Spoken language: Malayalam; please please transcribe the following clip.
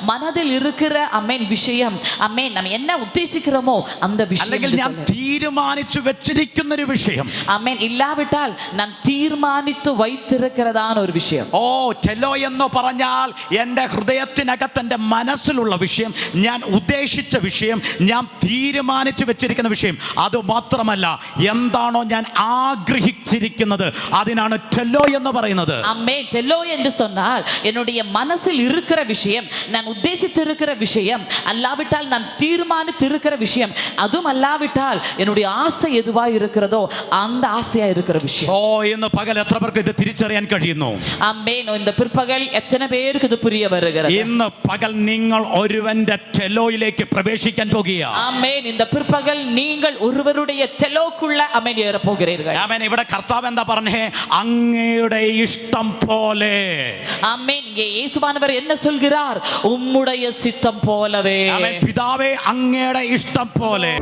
மனதில் இருக்கிற அமேன் விஷயம், அமேன் நம்ம என்ன உத்தேசிக்கிறோமோ அந்த விஷயம், അല്ലെങ്കിൽ ഞാൻ തീരുമാനിച്ചു വെച്ചിരിക്കുന്ന ഒരു വിഷയം, അമേൻ ഇല്ലാവിട്ടാൽ ഞാൻ തീരുമാനിച്ചു വൈത്തിരിக்கிறதான ഒരു വിഷയം. ഓ ടെലോ എന്ന് പറഞ്ഞാൽ എൻ്റെ ഹൃദയത്തിനകത്ത് എൻ്റെ മനസ്സിലുള്ള വിഷയം, ഞാൻ ഉദ്ദേശിച്ച വിഷയം, ഞാൻ തീരുമാനിച്ചു വെച്ചിരിക്കുന്ന വിഷയം. അത് മാത്രമല്ല, എന്താണോ ഞാൻ ആഗ്രഹിച്ചിരിക്കുന്നത് അതിനാണ് ടെലോ എന്ന് പറയുന്നത്. അമേൻ. ടെലോ എന്ന് சொன்னால் என்னுடைய மனசில் இருக்கிற விஷயம், நான் உத்தேசித்திருக்கிற விஷயம், அல்லாவிட்டால் நான் தீர்மானித்திருக்கிற விஷயம், அதுவும் அல்லாவிட்டால் என்னுடைய ஆசை எதுவா இருக்கிறதோ அந்த ஆசையா இருக்கிற விஷயம். ഓ ഇന്ന് പകൽ എത്ര പേർക്ക് ഇത് തിരിച്ചറിയാൻ കഴിയുന്നു? അമേൻ. இந்த பிற்பகல் எத்தனை பேருக்கு இது புரிய வருகிறது? ഇന്ന് പകൽ നിങ്ങൾ ഒരുവന്റെ ടെലോയിലേക്ക് പ്രവേശിക്കാൻ പോകുകയാണ്. അമേൻ. இந்த பிற்பகல் நீங்கள் ஒருவருடைய ടെലോக்குள்ள അമേൻ ஏற போகிறீர்கள். ആമേൻ. ഇവിടെ കർത്താവ് എന്താ പറഞ്ഞേ? അങ്ങയുടെ ഇഷ്ടം പോലെ. അമേൻ. இங்கே இயேசுவானவர் என்ன சொல்கிறார்? உம்முடைய சித்தம் போலவே. ആമേൻ. പിതാവേ അങ്ങയുടെ ഇഷ്ടം പോലെ.